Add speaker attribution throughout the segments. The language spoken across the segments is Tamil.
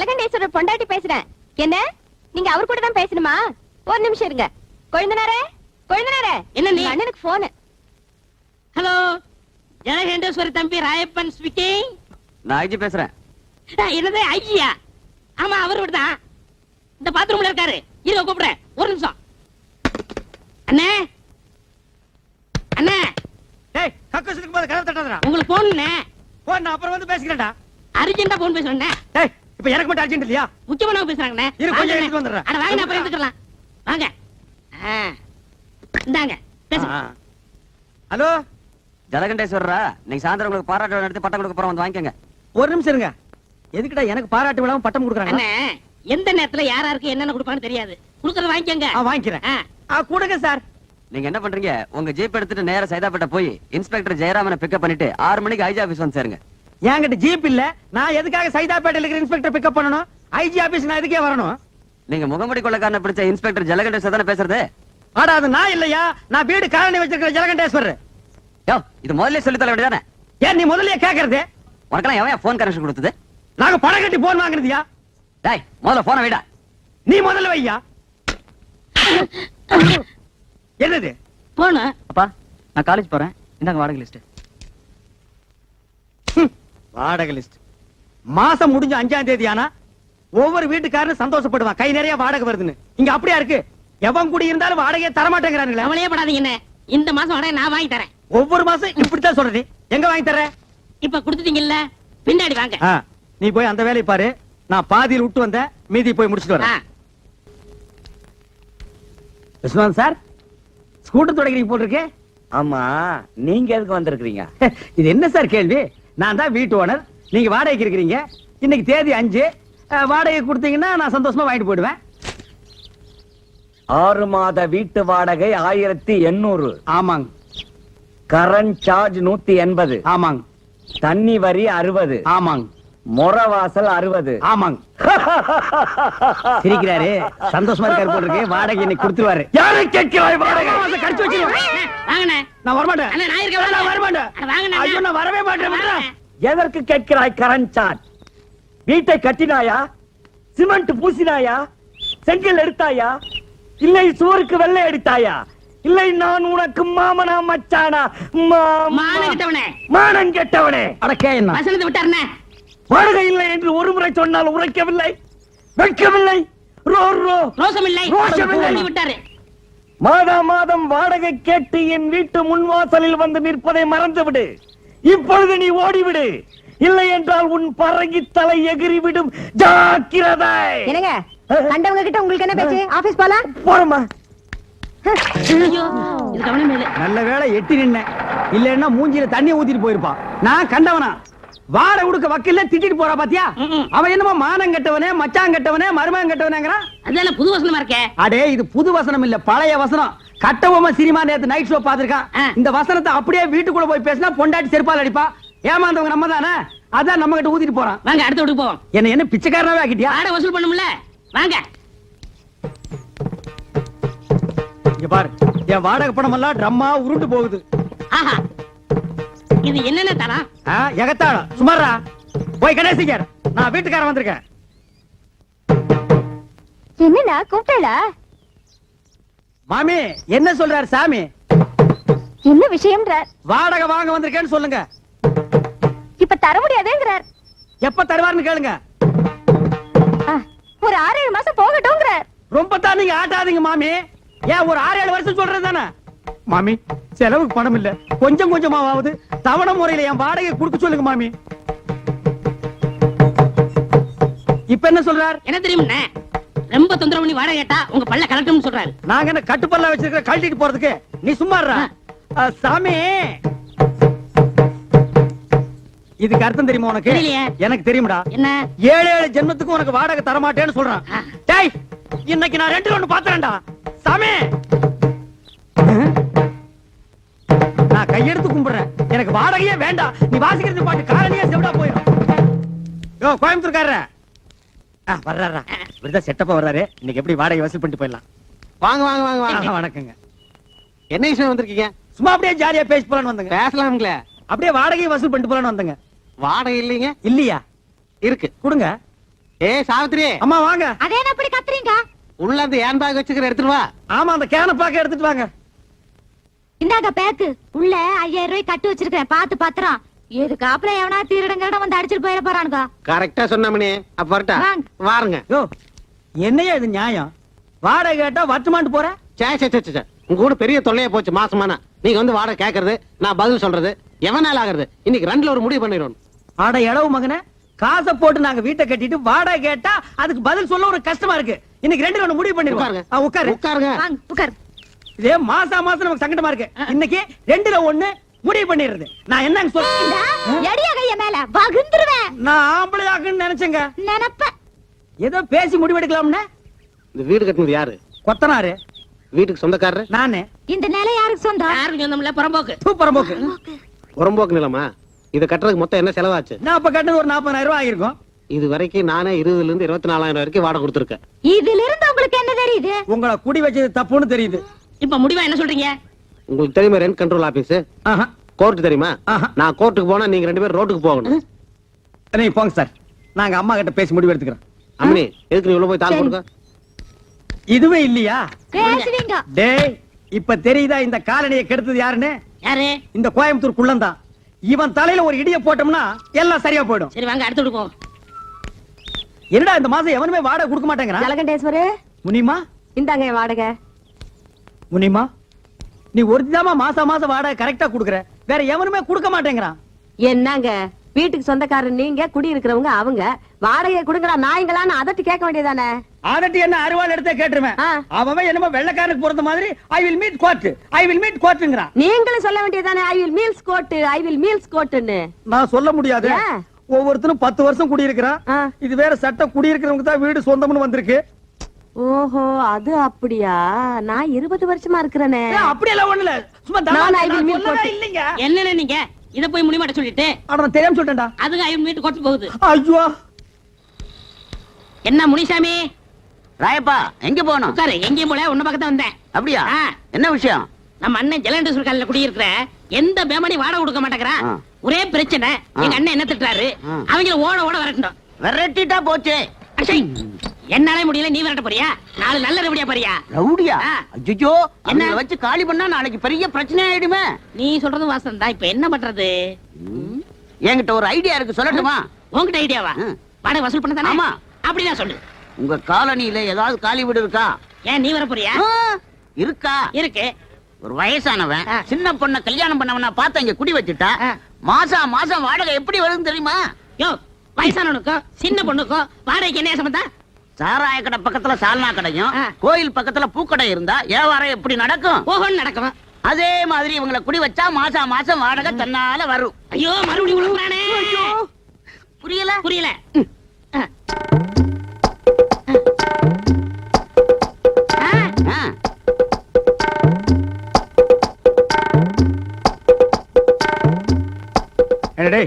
Speaker 1: ஜலகண்டேஸ்வரர் பொண்டாட்டி பேசுறேன். என்ன நீங்க அவர் கூட தான் பேசணுமா? ஒரு நிமிஷம் இருங்க. கொழுந்தனாரே, கொழுந்தனாரே,
Speaker 2: என்ன நீ?
Speaker 1: அண்ணனுக்கு போன்.
Speaker 2: ஹலோ, ஜலகண்டேஸ்வரி தம்பி ராயப்பன் ஸ்பீக்கிங்.
Speaker 3: நான் ஐஜி பேசுறேன்.
Speaker 2: என்னது ஐஜியா? ஆமா, அவர் தான் இந்த பாத்ரூம்ல இருக்காரு. இருங்க கூப்பிடுறேன், ஒரு நிமிஷம். அண்ணே, அண்ணே,
Speaker 4: டேய் கக்கசுக்கு போது கதவு தட்டாதடா.
Speaker 2: உங்களுக்கு போன்
Speaker 4: நான் அப்புறம் வந்து பேசிக்கிறேன்டா.
Speaker 2: அர்ஜென்ட்டா போன் பேசுறேன்.
Speaker 4: டேய் இப்போ எனக்கு மட்டும் அர்ஜென்ட் இல்லையா?
Speaker 2: முக்கியமானவங்க பேசுறாங்கண்ணே.
Speaker 4: இரு, கொஞ்சம் எடுத்து வந்துடுறேன்.
Speaker 2: அட வாங்க, அப்புறம் எடுத்துக்கலாம். வாங்க. இந்தாங்க பேசுங்க.
Speaker 4: ஹலோ
Speaker 3: ஜலகண்டேஸ்வரரா, நீங்க சாயந்தரம் உங்களுக்கு பாராட்டு விழா நடத்தி பட்டம் கொடுக்க போறோம், வந்து வாங்கிக்கங்க.
Speaker 4: ஒரு நிமிஷம் இருங்க. எதுக்குடா எனக்கு பாராட்டு விழாவும் பட்டம் கொடுக்குறாங்க?
Speaker 2: அண்ணே, எந்த நேரத்துல யாராருக்கு என்னென்ன கொடுப்பான்னு தெரியாது. கொடுக்கறத வாங்கிக்கங்க.
Speaker 4: வாங்கிக்கிறேன். கொடுங்க சார்.
Speaker 3: நீங்க என்ன பண்றீங்க? உங்க ஜீப் எடுத்துட்டு நேரா சைதாப்பேட்டை போய் இன்ஸ்பெக்டர் ஜெயராமனை பிக்கப் பண்ணிட்டு 6 மணிக்கு ஐஜி ஆபீஸ் வந்து சேருங்க.
Speaker 4: என்கிட்ட ஜீப் இல்ல. நான் எதுக்காக சைதாப்பேட்டையில இருக்கிற இன்ஸ்பெக்டர் பிக்கப் பண்ணணும்? ஐஜி ஆபீஸ் நான் எதுக்கே வரணும்?
Speaker 3: நீங்க முகமுடி கொள்ளக்காரனை பிடிச்ச இன்ஸ்பெக்டர் ஜலகண்டேஸ்வரர் தானே பேசுறது?
Speaker 4: ஆடா அது நான் இல்லையா? நான் வீடு காலனி வச்சிருக்கிற ஜலகண்டேஸ்வரர்.
Speaker 3: யோ, இது முதல்ல சொல்லி தர வேண்டியதானே?
Speaker 4: ஏன் நீ முதல்லயே கேக்குறது?
Speaker 3: உனக்கெல்லாம் எவன் போன் கனெக்ஷன் கொடுத்தது?
Speaker 4: நாங்க பணம் கட்டி போன் வாங்குறதுயா?
Speaker 3: டேய், முதல்ல போனை வைடா.
Speaker 4: நீ முதல்ல வையா. என்னது
Speaker 2: போன?
Speaker 5: அப்பா, நான் காலேஜ் போறேன். இந்தாங்க வாடகை லிஸ்ட்.
Speaker 4: வாடகை லிஸ்ட். மாசம் முடிஞ்ச 5ஆம் தேதி ஆனா ஒவ்வொரு வீட்டுக்காரரும் சந்தோஷப்படுவான், கை நிறைய வாடகை வருதுன்னு. இங்க அப்படியா இருக்கு? எவன் கூடி இருந்தாலும் வாடகையை தர மாட்டேங்கிறானுங்களே.
Speaker 2: அவளையே படாதீங்க. என்ன, இந்த மாசம் வாடகை நான் வாங்கி தரேன்.
Speaker 4: ஒவ்வொரு மாசம் இப்படித்தான் சொல்றது. எங்க வாங்கி தர?
Speaker 2: இப்ப கொடுத்துட்டீங்கல்ல, பின்னாடி வாங்க.
Speaker 4: நீ போய் அந்த வேலையை பாரு. நான் பாதியில் விட்டு வந்தேன், மீதி போய் முடிச்சிட்டு வரேன். விஸ்வநாத் சார், ஸ்கூட்டர் தொடக்கிறீங்க போட்டிருக்கே.
Speaker 6: ஆமா, நீங்க எதுக்கு வந்திருக்கீங்க?
Speaker 4: இது என்ன சார் கேள்வி? நான் தான் வீட்டு ஓனர், நீங்க வாடகைக்கு இருக்கிறீங்க. இன்னைக்கு தேதி 5. வாடகை கொடுத்தீங்கன்னா நான் சந்தோஷமா வாங்கிட்டு போயிடுவேன்.
Speaker 6: 6 மாத வீட்டு வாடகை 1800.
Speaker 4: ஆமாங்க.
Speaker 6: Current charge 180.
Speaker 4: ஆமாங்க.
Speaker 6: தண்ணி வரி 60.
Speaker 4: ஆமாங்க.
Speaker 6: மொரவாசல் 60.
Speaker 4: ஆமாங்க. சிரிக்கிறாரு, சந்தோஷமா இருக்காரு போல இருக்கு. வாடகை இன்னைக்கு கொடுத்துருவாரு. யாரை கேட்கிறாய் வாடகை? கடிச்சு வச்சிருவேன்.
Speaker 2: வாங்கண்ணே.
Speaker 4: நான் வரமாட்டேன்.
Speaker 2: அண்ணா, நான் இருக்கேன்.
Speaker 4: நான் வரமாட்டேன்.
Speaker 2: வாங்கண்ணே.
Speaker 4: ஐயோ, நான் வரவே மாட்டேன்.
Speaker 6: எதற்கு கேட்கிறாய் கரண்ட் சார்ஜ்? வீட்டை கட்டினாயா? சிமெண்ட் பூசினாயா? செங்கல் எடுத்தாயா? இல்லை சுவருக்கு வெள்ளை அடித்தாயா? இல்லை நான் உனக்கு மாமனா மச்சானா?
Speaker 2: மானம் கெட்டவனே.
Speaker 6: மானம் கெட்டவனே.
Speaker 4: அடக்கே என்ன
Speaker 2: வசனத்தை விட்டாருண்ணே.
Speaker 6: வாடகை இல்லை என்று ஒரு முறை சொன்னால் உரைக்கவில்லை, வெட்கவில்லை,
Speaker 2: ரோசமில்லை.
Speaker 6: ரோஷமில்லை.
Speaker 2: விட்டாரு.
Speaker 6: மாதா மாதம் வாடகை கேட்டு என் வீட்டு முன்வாசலில் வந்து நிற்பதை மறந்து விடு. இப்பொழுது நீ ஓடிவிடு, இல்லை என்றால் உன் பறங்கி தலை எகிறிவிடும். ஜாக்கிரதை.
Speaker 1: என்னங்க கண்டவங்க கிட்ட உங்களுக்கு என்ன பேச்சு? ஆபீஸ் போலாம்.
Speaker 6: போறமா.
Speaker 2: ஐயோ, இது கவனமே இல்லை.
Speaker 4: நல்ல வேளை எட்டி நின்ன, இல்லன்னா மூஞ்சில தண்ணி ஊத்திட்டு போயிருப்பான். நான் கண்டவனா? வாடகை கொடுக்க வக்கீல்ல திட்டிட்டு போறா பாத்தியா? அவன் என்னமோ மானம் கெட்டவனே, மச்சான் கெட்டவனே, மருமகன் கெட்டவனேங்கறான்.
Speaker 2: அதெல்லாம் புது வசனமா இருக்கே.
Speaker 4: அடே, இது புது வசனம் இல்ல, பழைய வசனம். கட்டபொம்மை சினிமா நேத்து நைட் ஷோ பாத்துருக்கான். இந்த வசனத்தை அப்படியே வீட்டுக்குள்ள போய் பேசினா பொண்டாட்டி செருப்பால் அடிப்பா. ஏமாந்தவங்க நம்ம தானே, அதான் நம்ம கிட்ட ஊத்திட்டு போறான்.
Speaker 2: வாங்க, அடுத்த வீட்டுக்கு போவோம்.
Speaker 4: என்ன பிச்சைக்காரனாவே ஆக்கிட்டியா?
Speaker 2: வாடகை வசூல் பண்ணும்ல, வாங்க.
Speaker 4: இங்க பாரு, என் வாடகை பணம் எல்லாம் ட்ரம்மா உருண்டு போகுது.
Speaker 2: ஆஹா, இது என்னென்ன தரம்?
Speaker 4: எகத்தாளம். சுமாரா போய் கணேசிக்கார், நான் வீட்டுக்காரன் வந்திருக்கேன்.
Speaker 1: என்னடா கூப்பிட்டா?
Speaker 4: மாமி என்ன சொல்றாரு சாமி?
Speaker 1: என்ன விஷயம்ன்றார்?
Speaker 4: வாடகை வாங்க வந்திருக்கேன்னு சொல்லுங்க.
Speaker 1: இப்ப தர முடியாதுங்கிறார்.
Speaker 4: எப்ப தருவாருன்னு கேளுங்க.
Speaker 1: ஒரு 6-7 மாசம் போகட்டும்ங்கிறார்.
Speaker 4: ரொம்ப தான் நீங்க ஆட்டாதீங்க மாமி. ஏன் ஒரு 6-7 வருஷம் சொல்றது தானே மாமி? செலவுக்கு பணம் இல்ல, கொஞ்சம் கொஞ்சமாவது தவணை முறையில என் வாடகை கொடுக்க சொல்லுங்க மாமி. இப்ப என்ன சொல்றார்?
Speaker 2: என்ன தெரியும்ண்ணே, ரொம்ப தொந்தரவு பண்ணி வாடகை கேட்டா உங்க பல்ல கலட்டும்னு சொல்றாரு.
Speaker 4: நாங்க என்ன கட்டுப்பல்ல வச்சிருக்கிற கழட்டிட்டு போறதுக்கு? நீ சும்மாறா சாமி. இதுக்கு அர்த்தம் தெரியுமா உனக்கு?
Speaker 2: தெரியலையே.
Speaker 4: எனக்கு தெரியும்டா.
Speaker 2: என்ன?
Speaker 4: 7 ஜென்மத்துக்கு உனக்கு வாடகை தர மாட்டேன்னு சொல்றான். டேய், இன்னைக்கு நான் 2 பாத்துறேன்டா சாமி. நான் கையெடுத்து கும்பிடுறேன், எனக்கு வாடகையே வேண்டாம். நீ வாசிக்கிறது பாட்டு காரணியா செவிடா போயிடும். யோ கோயம்புத்தூர்காரர வர்றாரா? இப்படிதான் செட்டப்பா வர்றாரு. இன்னைக்கு எப்படி வாடகை வசூல் பண்ணிட்டு போயிடலாம்.
Speaker 7: வாங்க வாங்க வாங்க வாங்க.
Speaker 4: வணக்கங்க.
Speaker 7: என்ன விஷயம் வந்திருக்கீங்க?
Speaker 4: சும்மா அப்படியே ஜாலியா பேசி போலான்னு வந்தங்க.
Speaker 7: பேசலாம்ங்களே.
Speaker 4: அப்படியே வாடகை வசூல் பண்ணிட்டு போலான்னு வந்தங்க.
Speaker 7: வாடகை இல்லைங்க.
Speaker 4: இல்லையா?
Speaker 7: இருக்கு,
Speaker 4: கொடுங்க.
Speaker 7: ஏய் சாவித்திரி,
Speaker 4: அம்மா வாங்க.
Speaker 1: அதே என்ன அப்படி கத்துறீங்க?
Speaker 7: உள்ள அந்த ஏன் பேக் வச்சுக்கிற எடுத்துட்டு வா.
Speaker 4: ஆமா, அந்த கேன பாக்க எடுத்துட்டு வாங்க.
Speaker 1: இந்தாங்க பேக்கு. உள்ள 5000 ரூபாய் கட்டு வச்சிருக்கேன், பாத்து பத்திரம். எதுக்கு அப்புறம் எவனா திருடங்கட வந்து அடிச்சிட்டு போயிட போறானுங்க.
Speaker 7: கரெக்டா சொன்னமணி. அப்ப வரட்டா?
Speaker 1: வாங்க.
Speaker 7: வாருங்க.
Speaker 4: யோ, என்னையா இது நியாயம்? வாடகை கேட்டா வட்டுமான்ட்டு போற?
Speaker 7: சே சே சே சே. உங்க கூட பெரிய தொல்லையா போச்சு மாசமானா. நீங்க வந்து வாடகை கேக்குறது, நான் பதில் சொல்றது, எவனால ஆகுறது? இன்னைக்கு ரெண்டுல ஒரு முடிவு பண்ணிடணும்.
Speaker 4: ஆட எடவு மகனே, காசை போட்டு நாங்க வீட்டை கட்டிட்டு வாடகை கேட்டா அதுக்கு பதில் சொல்ல ஒரு கஷ்டமா இருக்கு. இன்னைக்கு ரெண்டுல ஒண்ணு முடிவு பண்ணிருவாங்க.
Speaker 7: உட்காருங்க.
Speaker 4: உட்காரு.
Speaker 7: உட்காருங்க.
Speaker 1: வாங்க உட்கார்.
Speaker 4: இதே மாசம் நமக்கு சங்கடமா இருக்கு. இன்னைக்கு ரெண்டுல ஒண்ணு முடிவு பண்ணிடுறது. நான் என்னங்க சொல்றேன்?
Speaker 1: எடிய கைய மேல வகுந்துருவேன்.
Speaker 4: நான் ஆம்பளை ஆகுன்னு நினைச்சேங்க.
Speaker 1: நினைப்ப
Speaker 4: ஏதோ பேசி முடிவெடுக்கலாம்னு.
Speaker 7: இந்த வீடு கட்டினது யாரு?
Speaker 4: கொத்தனாரு.
Speaker 7: வீட்டுக்கு சொந்தக்காரரு
Speaker 4: நானு.
Speaker 1: இந்த நிலை யாருக்கு சொந்தம்?
Speaker 2: யாருக்கு சொந்தமில்ல, புறம்போக்கு.
Speaker 4: சூப்பரம்போக்கு.
Speaker 7: புறம்போக்கு நிலமா? இதை கட்டுறதுக்கு மொத்தம் என்ன செலவாச்சு?
Speaker 4: நான் இப்ப கட்டது ஒரு 40,000 ரூபாய் ஆகிருக்கும்.
Speaker 7: இது வரைக்கும் நானே 20,000 இருந்து 24,000 வரைக்கும் வாடகை கொடுத்துருக்கேன்.
Speaker 1: இதுல இருந்து உங்களுக்கு என்ன தெரியுது?
Speaker 4: உங்களை குடி வச்சது தப்புன்னு தெரியுது.
Speaker 2: இப்ப முடிவா என்ன சொல்றீங்க?
Speaker 7: உங்களுக்கு தெரியுமா ரெண்ட் கண்ட்ரோல் ஆபீஸ்?
Speaker 4: ஆஹா.
Speaker 7: கோர்ட் தெரியுமா?
Speaker 4: ஆஹா.
Speaker 7: நான் கோர்ட்டுக்கு போனா நீங்க 2 பேரும் ரோட்டுக்கு போகணும்.
Speaker 4: நீங்க போங்க சார், நாங்க அம்மா கிட்ட பேசி முடிவு எடுத்துக்கிறோம்.
Speaker 7: அம்மனி, எதுக்கு நீ உள்ள போய் தாள் கொடுக்க?
Speaker 4: இதுவே இல்லையா?
Speaker 1: பேசுவீங்க.
Speaker 4: டேய், இப்ப தெரியுதா இந்த காலனியை கெடுத்தது யாருன்னு?
Speaker 2: யாரு?
Speaker 4: இந்த கோயம்புத்தூர் குள்ளந்தான். இவன் தலையில ஒரு இடிய போட்டோம்னா எல்லாம் சரியா போயிடும்.
Speaker 2: சரி வாங்க அடுத்து விடுப்போம்.
Speaker 4: என்னடா இந்த மாசம் எவனுமே வாடகை கொடுக்க மாட்டேங்கிறான்?
Speaker 1: ஜலகண்டேஸ்வரே,
Speaker 4: முனிமா,
Speaker 1: இந்தாங்க என் வாடகை.
Speaker 4: முனிமா, நீ ஒருத்திதாமா மாசம் வாடகை கரெக்டா குடுக்குற. வேற எவனுமே கொடுக்க மாட்டேங்கிறான்.
Speaker 8: என்னங்க வீட்டுக்கு சொந்தக்காரர் நீங்க, குடி இருக்கிறவங்க அவங்க. வாடகை கொடுங்கடா நாய்ங்களான்னு அதட்டி கேட்க வேண்டியதானே?
Speaker 4: அதட்டி என்ன அருவாள் எடுத்தே கேட்டுருவேன்.
Speaker 8: ஆ.
Speaker 4: அவன் என்னமோ வெள்ளக்காரனுக்கு பிறந்த மாதிரி ஐ வில் மீட் கோர்ட்டுங்கிறான்.
Speaker 8: நீங்களும் சொல்ல வேண்டியதானே ஐ வில் மீல்ஸ் கோட்டுன்னு.
Speaker 4: நான் சொல்ல முடியாது.
Speaker 8: ஏன்?
Speaker 4: ஒவ்வொருத்தரும் 10 வருஷம் குடியிருக்கிறான்.
Speaker 8: ஆ.
Speaker 4: இது வேற சட்டம், குடியிருக்கிறவங்க தான் வீடு சொந்தம்னு வந்திருக்கு.
Speaker 8: ஓஹோ, அது அப்படியா? நான் 20 வருஷமா இருக்கிறேனே.
Speaker 4: அப்படியெல்லாம் ஒண்ணு இல்ல, சும்மா
Speaker 8: நான்
Speaker 4: தமாஷா.
Speaker 8: I will
Speaker 4: நான்
Speaker 8: meet
Speaker 4: சொல்லவே
Speaker 8: court.
Speaker 4: இல்லைங்க.
Speaker 2: என்னன்னு நீங்க இத போய் முடிமாட்ட சொல்லிட்டு
Speaker 4: அட, நான் தெரியாம சொல்லிட்டேன்டா.
Speaker 2: அதுக்கு ஐயன் வீட்டு கொட்டு போகுது.
Speaker 4: ஐயோ,
Speaker 2: என்ன முனிசாமி?
Speaker 3: ராயப்பா, எங்க போகணும்?
Speaker 2: உட்காரு. எங்கேயும் போல உன்ன பக்கத்துல வந்தேன்.
Speaker 3: அப்படியா?
Speaker 2: ஆ.
Speaker 3: என்ன விஷயம்?
Speaker 2: நம்ம அண்ணன் ஜலண்டேஸ்வர் காலையில குடியிருக்கிற எந்த பேமணி வாடகை கொடுக்க மாட்டேங்கிறான்.
Speaker 3: ஆ.
Speaker 2: ஒரே பிரச்சனை. எங்க அண்ணன் என்ன திட்டுறாரு?
Speaker 3: ஆ.
Speaker 2: அவங்கள ஓட ஓட வரட்டணும்.
Speaker 3: விரட்டிட்டா போச்சு.
Speaker 2: அச்சை, என்னாலே முடியல, நீ விரட்ட போறியா? நாலு நல்ல ரெவடியா போறியா?
Speaker 3: ரவுடியா?
Speaker 2: ஆ.
Speaker 3: ஐயோ,
Speaker 2: என்ன?
Speaker 3: என்ன வச்சு காலி பண்ணா நாளைக்கு பெரிய பிரச்சனை ஆயிடுமே.
Speaker 2: நீ சொல்றது வாசம் தான். இப்ப என்ன பண்றது?
Speaker 3: என்கிட்ட ஒரு ஐடியா இருக்கு, சொல்லட்டுமா?
Speaker 2: உன்கிட்ட ஐடியாவா?
Speaker 3: ம்.
Speaker 2: வாடகை வசூல் பண்ண தானே?
Speaker 3: ஆமா.
Speaker 2: அப்படிதான் சொல்லு.
Speaker 3: உங்க காலனியில ஏதாவது காலி வீடு இருக்கா?
Speaker 2: ஏன் நீ வர போறியா?
Speaker 3: ஆ, இருக்கா?
Speaker 2: இருக்கு.
Speaker 3: ஒரு வயசானவன்
Speaker 2: ஆ.
Speaker 3: சின்ன பொண்ண கல்யாணம் பண்ணவனா பார்த்து இங்க குடி வச்சுட்டா.
Speaker 2: ஆ.
Speaker 3: மாசம் வாடகை எப்படி வருதுன்னு தெரியுமா?
Speaker 2: யோ, வயசானவனுக்கும் சின்ன பொண்ணுக்கும் வாடகைக்கு என்ன சம்பந்தம்?
Speaker 3: சாராய கடை பக்கத்துல சால்னா கடையும்,
Speaker 2: ஆ.
Speaker 3: கோயில் பக்கத்துல பூக்கடை இருந்தா வியாபாரம் எப்படி நடக்கும்?
Speaker 2: ஓஹோன்னு நடக்கும்.
Speaker 3: அதே மாதிரி இவங்களை குடி வச்சா மாசம் வாடகை தன்னால வரும்.
Speaker 2: ஐயோ, மறுபடியும் விழுங்குறானே.
Speaker 3: புரியல?
Speaker 2: புரியல. ஆ. ஆ.
Speaker 3: ஆ.
Speaker 4: என்னடே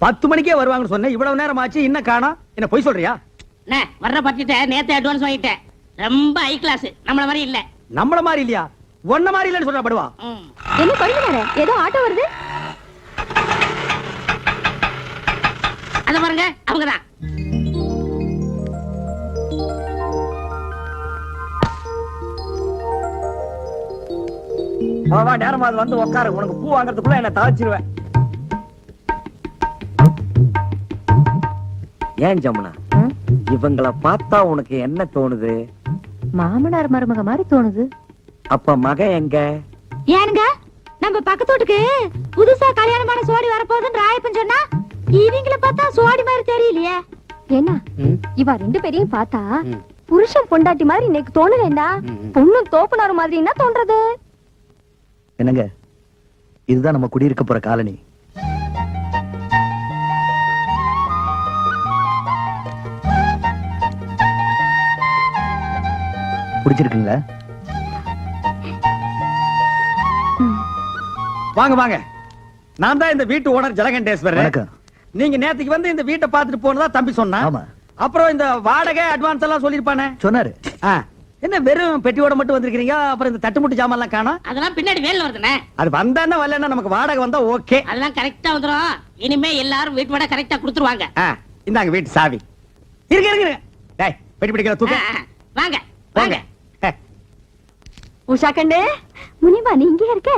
Speaker 4: 10 மணிக்கே வருவாங்கன்னு சொன்னேன். இவ்வளவு நேரம் ஆச்சு, இன்னும் காணோம். என்ன பொய் சொல்றியா?
Speaker 2: அண்ணே, வர்ற பத்திட்ட நேத்தே அட்வான்ஸ் வாங்கிட்டேன். ரொம்ப ஹை கிளாஸ். நம்மள மாதிரி இல்ல.
Speaker 4: நம்மள மாதிரி இல்லையா? ஒன்ன மாதிரி இல்லன்னு சொல்றா படுவா.
Speaker 2: ம்.
Speaker 1: என்ன கொழுந்தனாரே, ஏதோ ஆட்டோ வருது.
Speaker 2: அத பாருங்க, அவங்கதான்.
Speaker 4: வா, நேரமா அது வந்து உட்காரு. உனக்கு பூ வாங்குறதுக்குள்ள என்ன தாச்சிருவேன். ஏன் ஜமுனா, இவங்கள பார்த்தா உனக்கு என்ன தோணுது?
Speaker 1: மாமனார் மருமக மாதிரி தோணுது.
Speaker 4: அப்ப மகன் எங்க?
Speaker 1: ஏனுங்க, நம்ம பக்கத்து வீட்டுக்கு புதுசா கல்யாணமான சோடி வரப்போகுதுன்னு ராயப்பன் சொன்னா, இவங்கள பார்த்தா சோடி மாதிரி தெரியலையே. என்ன இவ 2 பேரையும் பார்த்தா புருஷன் பொண்டாட்டி மாதிரி இன்னைக்கு தோணலேண்டா. பொண்ணு தோப்புனார் மாதிரி என்ன தோன்றது?
Speaker 9: என்னங்க, இதுதான் நம்ம குடியிருக்க போற காலனி. பிடிச்சிருக்குங்களா?
Speaker 4: வாங்க வாங்க, நான் தான் இந்த வீட்டு ஓனர் ஜலகண்டேஸ்வரர்.
Speaker 9: வணக்கம்.
Speaker 4: நீங்க நேத்துக்கு வந்து இந்த வீட்டை பார்த்துட்டு போனதா தம்பி சொன்னா.
Speaker 9: ஆமா.
Speaker 4: அப்புறம் இந்த வாடகை அட்வான்ஸ் எல்லாம் சொல்லிருப்பானே.
Speaker 9: சொன்னாரு.
Speaker 4: என்ன வெறும் பெட்டியோட மட்டும் வந்திருக்கீங்க? அப்புறம் இந்த தட்டுமுட்டு ஜாமான் எல்லாம் காணோம்.
Speaker 2: அதெல்லாம் பின்னாடி வேலை வருதுண்ணே.
Speaker 4: அது வந்தானே வரலன்னா நமக்கு வாடகை வந்தா ஓகே.
Speaker 2: அதெல்லாம் கரெக்டா வந்துரும். இனிமே எல்லாரும் வீட்டு வாடகை கரெக்டா கொடுத்துருவாங்க.
Speaker 4: இந்தாங்க வீட்டு சாவி. இருங்க டேய் பெட்டி பிடிக்கிற தூக்க
Speaker 2: வாங்க
Speaker 4: வாங்க
Speaker 2: வாங்க
Speaker 8: உஷா கண்ணு
Speaker 1: முனிமா நீ இங்கே இருக்க?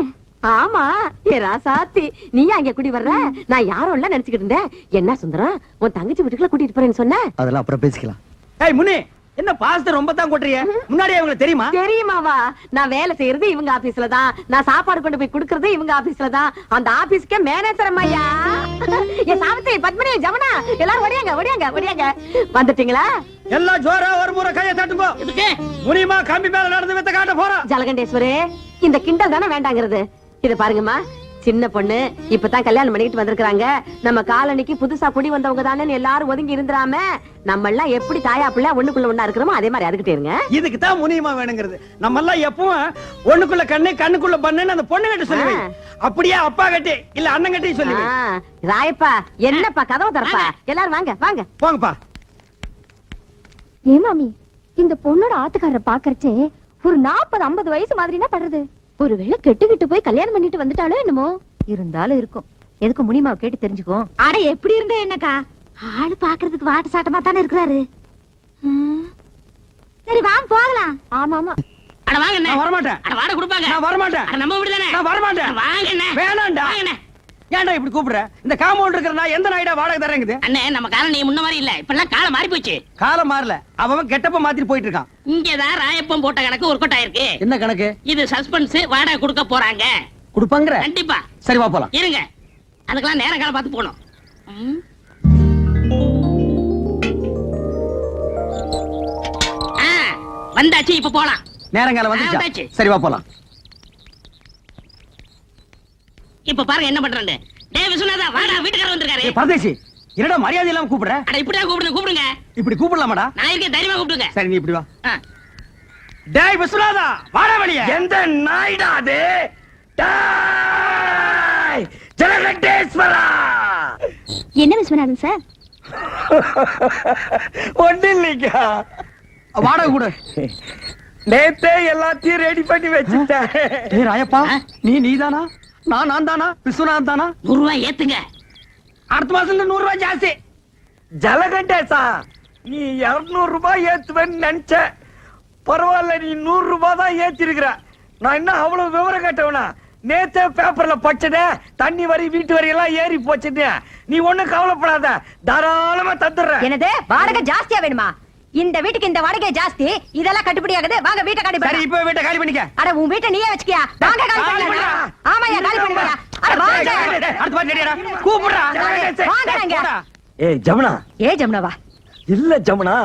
Speaker 8: ஆமா ஏ ராசாத்தி நீயா இங்க குடி வர்ற நான் யாரும் இல்ல நினைச்சுக்கிட்டு இருந்தேன். என்ன சுந்தரம் உன் தங்கச்சி வீட்டுக்குள்ள கூட்டிட்டு போறேன்னு சொன்ன?
Speaker 9: அதெல்லாம் அப்புறம் பேசிக்கலாம்.
Speaker 4: ஏய் முனி என்ன பாஸ்த ரொம்ப தான் கொட்டுறிய? முன்னாடியே உங்களுக்கு தெரியுமா?
Speaker 8: தெரியுமாவா? நான் வேலை செய்யறது இவங்க ஆபீஸ்ல தான், நான் சாப்பாடு கொண்டு போய் குடுக்கறது இவங்க ஆபீஸ்ல தான். அந்த ஆபீஸ்க்கே மேனேஜர் அம்மையா. ஏ சாவித்ரி, பத்மினி, ஜமுனா எல்லாரும் ஓடியாங்க வந்துட்டீங்களா?
Speaker 4: எல்லாம் ஜோரா ஒரு முறை கையை தட்டுங்கோ.
Speaker 2: இதுக்கு
Speaker 4: முனிமா கம்பி மேல நடந்து வித்த காட்ட போறோம்.
Speaker 8: ஜலகண்டேஸ்வரே, இந்த கிண்டல் தானே வேண்டாங்கிறது. இத பாருங்கம்மா, சின்ன பொண்ணு இப்பதான் கல்யாணம் பண்ணிட்டு வந்திருக்காங்க. நம்ம காலனிக்கு புதுசா குடி வந்தவங்க தானே எல்லாரும் ஒதுங்கி இருந்துராம நம்ம எல்லாம் எப்படி தாயா பிள்ளை ஒண்ணுக்குள்ள ஒண்ணா இருக்கிறோமோ அதே மாதிரி அதுக்கிட்டே இருங்க.
Speaker 4: இதுக்கு தான் முனிமா வேணுங்கிறது. நம்ம எல்லாம் எப்பவும் ஒண்ணுக்குள்ள கண்ணு கண்ணுக்குள்ள பண்ணுன்னு அந்த பொண்ணு கிட்ட சொல்லுவே. அப்படியே அப்பா கட்டி இல்ல அண்ணன் கட்டி சொல்லுவே.
Speaker 8: ராயப்பா என்னப்பா கதவு தரப்பா, எல்லாரும் வாங்க வாங்க
Speaker 4: போங்கப்பா.
Speaker 1: ஏ மாமி, இந்த பொண்ணோட ஆத்துக்காரரை பாக்கறச்சே ஒரு 40-50 வயசு மாதிரினா படுறது. ஒருவேளை கெட்டுக்கிட்டு போய் கல்யாணம் பண்ணிட்டு வந்துட்டாலும் என்னமோ. இருந்தாலும் இருக்கும். எதுக்கு முனிமாவை கேட்டு தெரிஞ்சுக்கோ. அட எப்படி இருந்த என்னக்கா, ஆளு பாக்குறதுக்கு வாட்டு சாட்டமா தானே இருக்கிறாரு. சரி வாங்க போகலாம். ஆமா ஆமா.
Speaker 2: அட வாங்க அண்ணே.
Speaker 4: நான் வர மாட்டேன்.
Speaker 2: அட வாட கொடுப்பாங்க.
Speaker 4: நான் வர மாட்டேன்.
Speaker 2: அட நம்ம வீடு தானே.
Speaker 4: நான் வர மாட்டேன்.
Speaker 2: வாங்க அண்ணே.
Speaker 4: வேணாம்டா.
Speaker 2: வாங்க அண்ணே.
Speaker 4: ஏன்டா இப்படி கூப்பிடுற? இந்த காம்பவுண்ட் இருக்கிற நான் எந்த நாயிடா வாடகை தரேங்குது?
Speaker 2: அண்ணே நம்ம காலம் நீ முன்ன மாதிரி இல்ல. இப்பெல்லாம் காலம் மாறி போச்சு.
Speaker 4: காலம் மாறல. அவன் கெட்டப்ப மாத்திட்டு போயிட்டு இருக்கான்.
Speaker 2: இங்கதான் ராயப்பம் போட்ட கணக்கு ஒர்க் அவுட் ஆயிருக்கு.
Speaker 4: என்ன கணக்கு?
Speaker 2: இது சஸ்பென்ஸ், வாடகை கொடுக்க போறாங்க.
Speaker 4: குடுப்பாங்கற?
Speaker 2: கண்டிப்பா.
Speaker 4: சரி வா போலாம்.
Speaker 2: இருங்க, அதுக்கெல்லாம் நேரம் காலம் பார்த்து போகணும். வந்தாச்சு, இப்ப போலாம்.
Speaker 4: நேரங்காலம்
Speaker 2: வந்தாச்சு.
Speaker 4: வந்துச்சு. சரி வா போலாம்.
Speaker 2: இப்ப பாருங்க என்ன பண்றேன்னு. டேய் விஸ்வநாதா, வாடா, வீட்டுக்காரர் வந்திருக்காரு.
Speaker 4: ஏய் பரதேசி, என்னடா மரியாதை இல்லாம கூப்பிடுற?
Speaker 2: அட இப்படிதான் கூப்பிடுங்க.
Speaker 4: இப்படி கூப்பிடலாமாடா?
Speaker 2: நான் இருக்கேன், தைரியமா கூப்பிடுங்க.
Speaker 4: சரி நீ இப்படி வா. டேய் விஸ்வநாதா, வாடா வெளிய. எந்த நாய்டா அது? டேய் ஜலகண்டேஸ்வரா.
Speaker 1: என்ன விஸ்வநாதன் சார்?
Speaker 4: ஒண்ணு இல்லைங்க. வாடகை கூட நேத்தே எல்லாத்தையும் ரெடி பண்ணி வச்சுட்டேன். ஏய் ராயப்பா, நீதானா? நான் தானா? விஸ்வநாதன் தானா?
Speaker 2: 100 ரூபாய் ஏத்துங்க.
Speaker 4: அடுத்த மாசம் 100 ரூபாய் ஜாஸ்தி. ஜலகண்டேசா, நீ 200 ரூபாய் ஏத்துவேன்னு நினைச்ச. பரவாயில்ல, நீ 100 ரூபாய் தான் ஏத்திருக்கிற. நான் என்ன அவ்வளவு விவரம் கேட்டவனா? நேத்தே பேப்பர்ல படிச்சதே தண்ணி வரி வீட்டு வரி எல்லாம் ஏறி போச்சுன்னு. நீ ஒண்ணும் கவலைப்படாத, தாராளமா தந்துடுறேன்.
Speaker 8: என்னது வாடகை ஜாஸ்தியா வேணுமா? இந்த வீட்டுக்கு இந்த வாடகை ஜாஸ்தி, இதெல்லாம் கட்டுப்படி ஆகுது. வாங்க வீட்டை காலி
Speaker 4: சரி
Speaker 8: பண்ணு.
Speaker 4: இப்ப வீட்டை காலி பண்ணிக்க.
Speaker 8: அட உன் வீட்டை நீயே வச்சுக்கியா? வாங்க காலி பண்ணு. ஆமாயா காலி பண்ணுங்க. அட வாங்க.
Speaker 4: அடுத்த பாத்து ரெடிடா. கூப்பிடுறா.
Speaker 8: வாங்க நாங்க.
Speaker 9: ஏய் ஜமுனா.
Speaker 8: ஏ ஜமுனாவா?
Speaker 9: இல்ல ஜமுனா,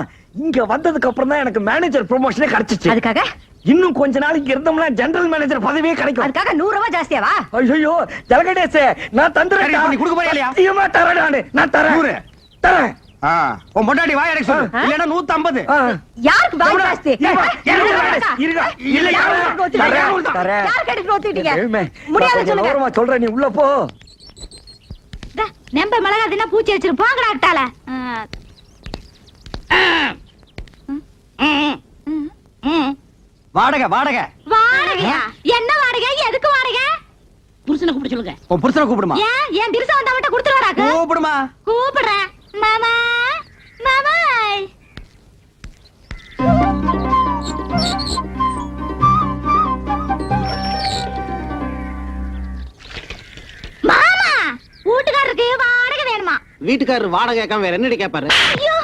Speaker 9: இங்க வந்ததுக்கு அப்புறம் தான் எனக்கு மேனேஜர் ப்ரமோஷனே கிடைச்சிச்சு.
Speaker 8: அதுக்காக
Speaker 9: இன்னும் கொஞ்ச நாளைக்கு இருந்தோம்னா ஜெனரல் மேனேஜர் பதவியே கிடைக்கும்.
Speaker 8: அதுக்காக 100 ரூபாய் ஜாஸ்தியாவா?
Speaker 9: ஐயோ ஜலகண்டேசே, நான் தந்துறேன்.
Speaker 4: சரி, நீ கொடுக்க போறியா இல்லையா?
Speaker 9: ஐயோ தரேன். நான் தரேன். தரேன்.
Speaker 4: உன் பொண்டாட்டி வாய் அடைக்க சொல்லு. இல்லன்னா 150.
Speaker 8: யாருக்கு வாய் ஜாஸ்தி?
Speaker 9: தரேன்.
Speaker 8: யார் கேட்டு ஒத்துக்கிட்டீங்க?
Speaker 9: ஏழ்மை,
Speaker 8: முடியாது
Speaker 9: நான் கொஞ்சம்
Speaker 8: சொல்லுங்க.
Speaker 9: ஓரமா சொல்றேன், நீ உள்ள போ.
Speaker 1: நம்ப மிளகா தின்னா பூச்சி வச்சிரு போங்கடா அட்டால.
Speaker 4: வாடகை வாடகை.
Speaker 1: வாடகையா? என்ன வாடகை? எதுக்கு வாடகை?
Speaker 2: புருஷனை கூப்பிட சொல்லுங்க.
Speaker 4: உன் புருஷனை கூப்பிடுமா?
Speaker 1: ஏன் என் திருசா வந்தா மட்டும் கொடுத்துருவாராக்கு?
Speaker 4: கூப்பிடுமா?
Speaker 1: கூப்பிடுறேன். மாமா மாமாய். மாமா, வீட்டுக்காரருக்கு வாடகை வேணுமா?
Speaker 7: வீட்டுக்காரர் வாடகை கேட்காம வேற என்னடி கேட்பாரு?
Speaker 1: ஐயோ,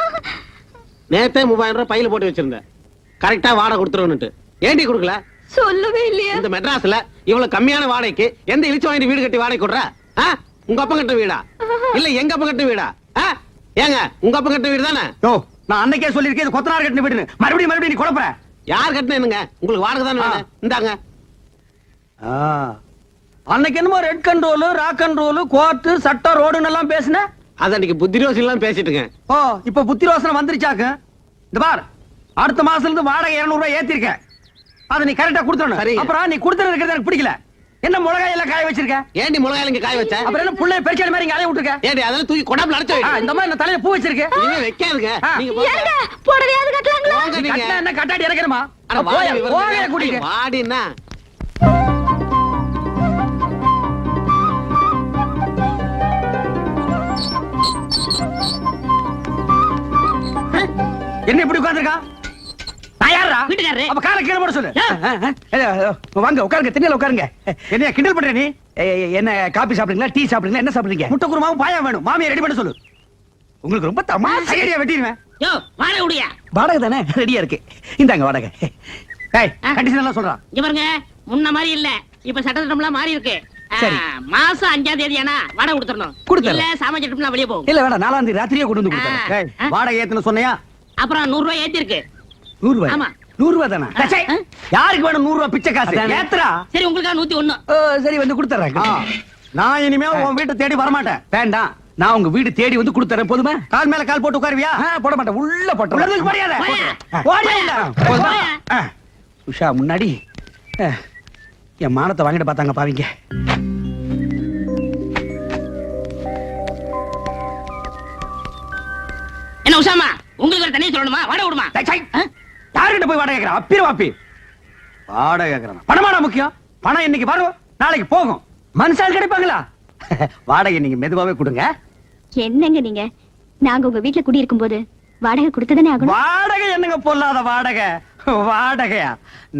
Speaker 7: நேத்தே 3000 ரூபாய் பையில போட்டு வச்சிருந்தேன். கரெக்டா வாடகை கொடுத்துருவனுட்டு. ஏண்டி கொடுக்கல?
Speaker 1: சொல்லவே இல்லையா?
Speaker 7: இந்த மெட்ராஸ்ல இவ்வளவு கம்மியான வாடகைக்கு எந்த இழிச்சு வாங்கி வீடு கட்டி வாடகை கொடுற? உங்க அப்பா கட்ட வீடா இல்ல எங்க அப்பா கட்ட வீடா? ஏங்க உங்க அப்பா கட்ட வீடு தானே?
Speaker 4: யோ, நான் அன்னைக்கே சொல்லிருக்கேன் இது கொத்தனார் கட்டின வீடுன்னு. மறுபடியும் நீ குழப்பற.
Speaker 7: யார் கட்டினேனுங்க? உங்களுக்கு வாடகை தானே வேணும். இந்தாங்க.
Speaker 4: அன்னைக்கு என்னமோ red control, rock control, court, சட்டம், ரோடுன்னு எல்லாம் பேசுன.
Speaker 7: அது அன்னைக்கு புத்திரோசி எல்லாம் பேசிட்டுங்க.
Speaker 4: ஓ, இப்ப புத்தி ரோசனை வந்துருச்சாக்கு. இந்த பார், அடுத்த மாசத்துல இருந்து வாடகை 200 ரூபாய் ஏத்திருக்க. அத நீ கரெக்டா கொடுத்துறணும்.
Speaker 7: சரிங்க.
Speaker 4: அப்புறம் நீ கொடுத்துறது இருக்கிறது எனக்கு பிடிக்கல. என்ன மிளகாய் எல்லாம் காய வச்சிருக்க?
Speaker 7: ஏண்டி மிளகாய் இங்க காய வச்ச?
Speaker 4: அப்புறம் என்ன புள்ளைய பெருச்சாடி மாதிரி இங்க அலைய விட்டுருக்க?
Speaker 7: ஏண்டி அதெல்லாம் தூக்கி கொடாப்ல அடைச்சு வை.
Speaker 4: இந்த மாதிரி நான் தலையில பூ வச்சிருக்க.
Speaker 7: இனிமே வைக்காதுங்க. நீங்க போங்க.
Speaker 1: ஏங்க புடவையாவது கட்டலாங்களா?
Speaker 7: போங்க நீங்க.
Speaker 4: கட்டினா என்ன கட்டாடி இறக்கணுமா?
Speaker 7: அட
Speaker 4: போயா,
Speaker 7: வாடி
Speaker 4: போயா கூட்டிட்டு.
Speaker 7: வாடின்னா
Speaker 4: என்ன இப்படி உட்கார்ந்திருக்கா? நான் யாரா?
Speaker 2: வீட்டுக்காரரு.
Speaker 4: அப்ப காலை கீழே போட சொல்லு.
Speaker 2: யா.
Speaker 4: வாங்க உட்காருங்க, திண்ணையில உட்காருங்க. என்னையா கிண்டல் பண்ற நீ? என்ன காபி சாப்பிடுறீங்களா, டீ சாப்பிடுறீங்களா, என்ன சாப்பிடுறீங்க? முட்டை குருமாவும் பாயா வேணும். மாமியை ரெடி பண்ண சொல்லு. உங்களுக்கு ரொம்ப தமாஷா ஐடியா வெட்டிடுவேன்.
Speaker 2: யோ வாடகை உடியா.
Speaker 4: வாடகை தானே ரெடியா இருக்கு. இந்தாங்க வாடகை. ஏய் கண்டிஷன் எல்லாம் சொல்றான்.
Speaker 2: இங்க பாருங்க, முன்ன மாதிரி இல்ல, இப்ப சட்டத்திட்டம்லாம் மாறி இருக்கு.
Speaker 4: சரி.
Speaker 2: மாசம் 5ஆம் தேதி ஆனா வாடகை கொடுத்துடணும்.
Speaker 4: கொடுத்துடலாம்.
Speaker 2: இல்ல சாமான் வெளியே போகும்.
Speaker 4: இல்ல வேணாம், 4ஆம் தேதி ராத்திரியே கொண்டு வந்து கொடுத்தேன். வாடகை ஏத்துன சொன்னையா?
Speaker 2: அப்புறம் 100 ரூபாய் ஏத்தி இருக்கு.
Speaker 4: 100 ரூபாய்.
Speaker 2: ஆமா.
Speaker 4: 100 ரூபாய் தானே? சே, யாருக்கு வேணும் 100 ரூபாய் பிச்சை காசு? ஏத்துறா.
Speaker 2: சரி உங்களுக்கா 101.
Speaker 4: சரி வந்து கொடுத்துறேன். நான் இனிமே உன் வீட்டை தேடி வர மாட்டேன். வேண்டாம், நான் உங்க வீடு தேடி வந்து கொடுத்துறேன். போதுமா? கால் மேல கால் போட்டு உட்காருவியா? போட மாட்டேன். உள்ள போட்டு முடியாத. உஷா முன்னாடி என் மானத்தை வாங்கிட்டு பார்த்தாங்க பாவிங்க.
Speaker 2: என்ன உஷாமா, உங்களுக்கு ஒரு தனியா சொல்லணுமா? வாடகை விடுமா?
Speaker 4: யாருக்கிட்ட போய் வாடகை கேட்கிறேன்? அப்பிர வாப்பி வாடகை கேட்கிறேன். பணமாடா முக்கியம்? பணம் இன்னைக்கு வரும், நாளைக்கு போகும். மனுஷால் கிடைப்பாங்களா? வாடகை நீங்க மெதுவாவே கொடுங்க.
Speaker 1: என்னங்க நீங்க, நாங்க உங்க வீட்டுல குடியிருக்கும் போது வாடகை கொடுத்ததானே ஆகணும்.
Speaker 4: வாடகை என்னங்க பொல்லாத வாடகை? வாடகையா?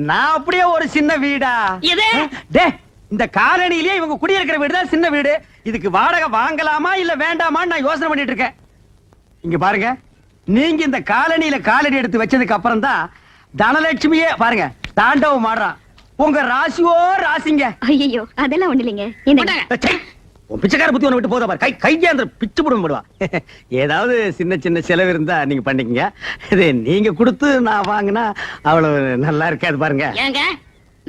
Speaker 4: நான் அப்படியே ஒரு சின்ன வீடா?
Speaker 2: எது?
Speaker 4: டே, இந்த காலனிலேயே இவங்க குடியிருக்கிற வீடு தான் சின்ன வீடு. இதுக்கு வாடகை வாங்கலாமா இல்ல வேண்டாமான்னு நான் யோசனை பண்ணிட்டு இருக்கேன். இங்க பாருங்க, நீங்க இந்த காலனியில காலடி எடுத்து வச்சதுக்கு அப்புறம் தான் தனலட்சுமியே பாருங்க தாண்டவம் ஆடுறான். உங்க ராசியோ ராசிங்க.
Speaker 1: ஐயோ அதெல்லாம் ஒண்ணு இல்லைங்க. இந்த
Speaker 4: ச்சை, உன் பிச்சைக்கார புத்தி ஒண்ணு விட்டு போதா பாரு. கையாந்திர பிச்சு போடுவா. ஏதாவது சின்ன சின்ன செலவு இருந்தா நீங்க பண்ணிக்கங்க. இது நீங்க கொடுத்து நான் வாங்கினா அவ்வளவு நல்லா இருக்காது பாருங்க.
Speaker 2: ஏங்க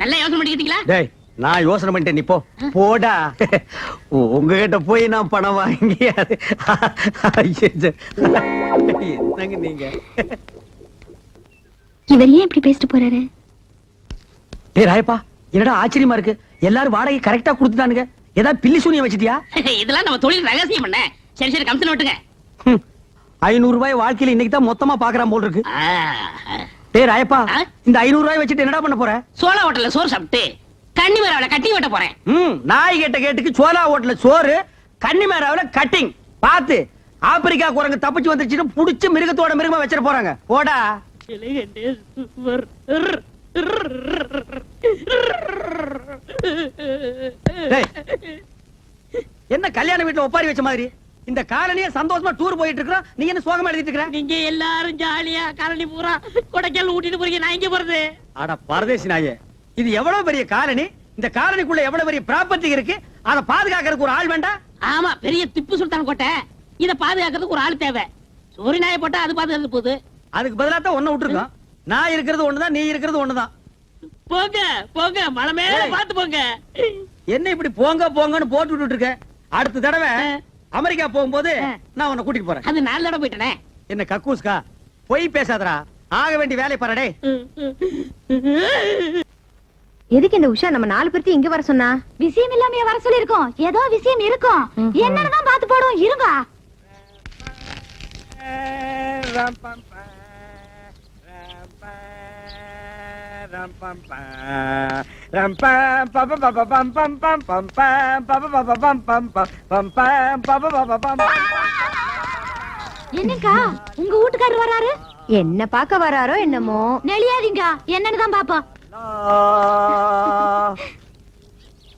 Speaker 2: நல்லா யோசனை பண்ணிக்கிட்டீங்களா?
Speaker 4: டேய், நான் யோசனை பண்ணிட்டேன், நீ போ. போடா. உங்ககிட்ட போய் நான் பணம் வாங்கி என்னங்க நீங்க?
Speaker 1: இவர் ஏன் இப்படி பேசிட்டு போறாரு?
Speaker 4: ஏய் ராயப்பா, என்னடா ஆச்சரியமா இருக்கு. எல்லாரும் வாடகை கரெக்டா கொடுத்துட்டானுங்க. ஏதாவது பில்லி சூனியம் வச்சிட்டியா?
Speaker 2: இதெல்லாம் நம்ம தொழில் ரகசியம் பண்ண. சரி சரி கமிஷன் விட்டுங்க.
Speaker 4: 500 ரூபாய் வாழ்க்கையில இன்னைக்கு தான் மொத்தமா பாக்குறான் போல் இருக்கு. டேய் ராயப்பா, இந்த 500 ரூபாய் வச்சுட்டு என்னடா பண்ண போற?
Speaker 2: சோளா ஹோட்டல்ல சோறு சாப்பிட்டு கண்ணி மேராவில கட்டி வெட்ட போறேன்.
Speaker 4: நாய் கேட்ட கேட்டுக்கு சோலா ஹோட்டல்ல சோறு, கன்னி மேராவில கட்டிங். பாத்து ஆப்பிரிக்கா குரங்கு தப்பிச்சு வந்துச்சுன்னு புடிச்சு மிருகத்தோட மிருகமா வச்சிட போறாங்க. போடா. என்ன கல்யாண வீட்டுல ஒப்பாரி வச்ச மாதிரி இந்த காலனியே சந்தோஷமா டூர் போயிட்டு இருக்கோம். நீ என்ன சோகமா எழுதிட்டு இருக்க?
Speaker 2: நீங்க எல்லாரும் ஜாலியா காலனி பூரா கொடைக்கால் ஊட்டிட்டு போறீங்க, நான் இங்க போறது.
Speaker 4: அட பரதேசி நாயே, இது எவ்வளவு பெரிய காலனி. இந்த காலனிக்குள்ள எவ்வளவு பெரிய ப்ராப்பர்ட்டி இருக்கு. அதை பாதுகாக்கிறதுக்கு ஒரு ஆள் வேண்டாம்?
Speaker 2: ஆமா, பெரிய திப்பு சுல்தான் கோட்டை. இத பாதுகாக்கிறதுக்கு ஒரு ஆள் தேவை. சோரி நாயை போட்டா அது பாதுகாத்து போகுது.
Speaker 4: அதுக்கு பதிலா தான் ஒண்ணு விட்டுருக்கோம். நான் இருக்கிறது ஒண்ணுதான், நீ இருக்கிறது ஒண்ணுதான்.
Speaker 2: போங்க போங்க, மலை மேல பாத்து போங்க.
Speaker 4: என்ன இப்படி போங்க போங்கன்னு போட்டு விட்டுட்டு இருக்க? அடுத்த தடவை அமெரிக்கா போகும்போது நான் உன்னை கூட்டிட்டு போறேன்.
Speaker 2: அது 4 தடவை போயிட்டனே.
Speaker 4: என்ன கக்கூஸ்கா, பொய் பேசாதடா. ஆக வேண்டிய வேலை பாருடே.
Speaker 1: எதுக்கு இந்த உஷா நம்ம 4 பேர்த்தையும் இங்க வர சொன்னா? விஷயம் இல்லாம வர சொல்லி இருக்கோம். ஏதோ விஷயம் இருக்கும். என்னன்னு பாத்து போடுவோம். இருங்க. என்னக்கா உங்க வீட்டுக்காரர் வராரு? என்ன பாக்க வராரோ என்னமோ. நெளியாதீங்க, என்னன்னு தான் பாப்போம்.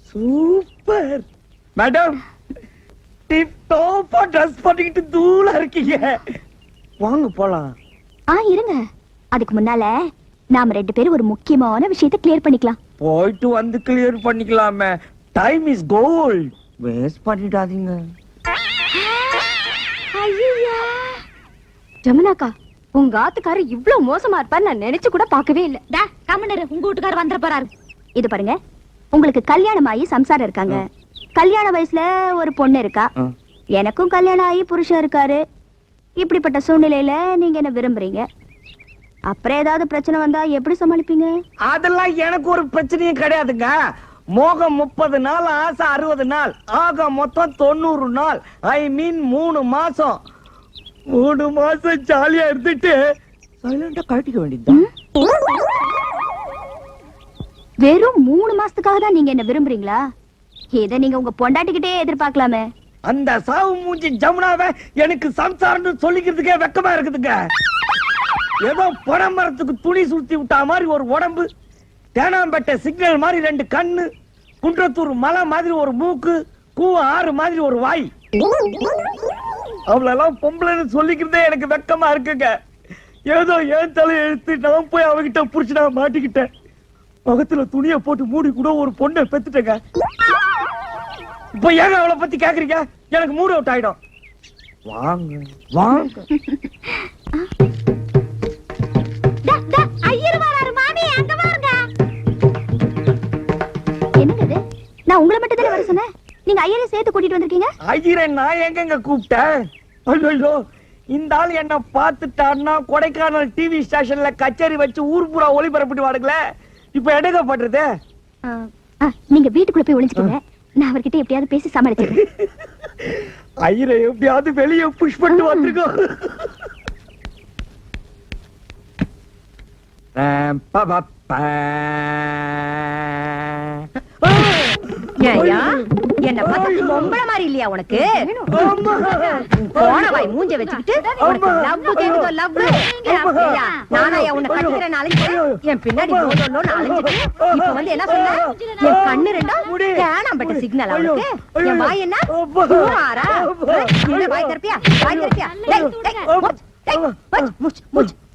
Speaker 6: சூப்பர் மேடம், டிப் டாப்பா ட்ரெஸ் பண்ணிக்கிட்டு தூளா இருக்கீங்க. வாங்க போலாம்.
Speaker 1: இருங்க, அதுக்கு முன்னால நாம 2 பேரும் ஒரு முக்கியமான விஷயத்தை கிளியர் பண்ணிக்கலாம்.
Speaker 6: போயிட்டு வந்து கிளியர் பண்ணிக்கலாமே. Time is gold. வேஸ்ட் பண்ணிடாதீங்க.
Speaker 1: ஐயா ஜமுனாக்கா, உங்க ஆத்துக்காரு இவ்ளோ மோசமா இருப்பாரு நான் நினைச்சு கூட பார்க்கவே இல்ல. டா கம்மனரு, உங்க வீட்டுக்காரர் வந்துற போறாரு. இது பாருங்க, உங்களுக்கு கல்யாணம் ஆகி சம்சாரம் இருக்காங்க. கல்யாண வயசுல ஒரு பொண்ணு இருக்கா. எனக்கும் கல்யாணம் ஆகி புருஷன் இருக்காரு. இப்படிப்பட்ட சூழ்நிலையில நீங்க என்ன விரும்புறீங்க? அப்புறம் ஏதாவது பிரச்சனை வந்தா எப்படி சமாளிப்பீங்க?
Speaker 6: அதெல்லாம் எனக்கு ஒரு பிரச்சனையும் கிடையாதுங்க. மோகம் 30 நாள், ஆசை 60 நாள், ஆக மொத்தம் 90 நாள். ஐ மீன் 3 மாசம். 3 மாசம் ஜாலியா இருந்துட்டு சைலண்டா கட்டிக்க வேண்டியதுதான்.
Speaker 1: வெறும் 3 மாசத்துக்காக தான் நீங்க என்ன விரும்புறீங்களா? இத நீங்க உங்க பொண்டாட்டிக்கிட்டே எதிர்பார்க்கலாமே.
Speaker 6: அந்த சாவு மூஞ்சி ஜமுனாவை எனக்கு சம்சாரம்னு சொல்லிக்கிறதுக்கே வெக்கமா இருக்குதுங்க. ஏதோ பனைமரத்துக்கு துணி சுத்தி விட்டா மாதிரி ஒரு உடம்பு, தேனாம்பேட்டை சிக்னல் மாதிரி 2 கண்ணு, குன்றத்தூர் மலை மாதிரி ஒரு மூக்கு, கூவம் ஆறு மாதிரி ஒரு வாய். அவளெல்லாம் பொம்பளைன்னு சொல்லிக்கிறதே எனக்கு வெக்கமா இருக்குங்க. ஏதோ ஏன் தலை எழுத்து நான் போய் அவகிட்ட புடிச்சு நான் மாட்டிக்கிட்டேன். முகத்துல துணியை போட்டு மூடி கூட ஒரு பொண்ணை பெத்துட்டேங்க. இப்ப ஏங்க அவளை பத்தி கேக்குறீங்க? எனக்கு மூட் அவுட் ஆயிடும். வாங்க வாங்க.
Speaker 1: ஐயர் வராரு மாமி, அங்க வாங்க. என்னங்க இது? நான் உங்களை மட்டும் தானே வர சொன்னேன், நீங்க ஐயரை சேர்த்து கூட்டிட்டு வந்திருக்கீங்க.
Speaker 6: ஐயரை நான் எங்கங்க கூப்பிட்டேன்? ஐயோ, இந்த ஆள் என்ன பார்த்துட்டான்னா கொடைக்கானல் டிவி ஸ்டேஷன்ல கச்சேரி வச்சு ஊர் பூரா ஒளிபரப்பிட்டு வாடுங்களே. இப்ப என்னங்க பண்றது?
Speaker 1: நீங்க வீட்டுக்குள்ள போய் ஒளிஞ்சுக்கீங்க, நான் அவர்கிட்ட எப்படியாவது பேசி சமாளிச்சிடுறேன்.
Speaker 6: ஐயரை எப்படியாவது வெளியே புஷ் பண்ணிட்டு வந்திருக்கோம்.
Speaker 8: என்ன பார்த்து பொம்பளை மாதிரி இல்லையா உனக்கு? போன வாய் மூஞ்ச வச்சுக்கிட்டு உனக்கு லவ் கேக்குதோ? லவ் நானா உன்னை கட்டுக்கிறேன் அலைஞ்சு என் பின்னாடி அலைஞ்சிட்டு இப்ப வந்து என்ன சொன்ன? என் கண்ணு ரெண்டும் தேனாம்பட்ட சிக்னல் அவளுக்கு. என் வாய் என்ன ஆறா? என்ன வாய் திறப்பியா? வாய் திறப்பியா?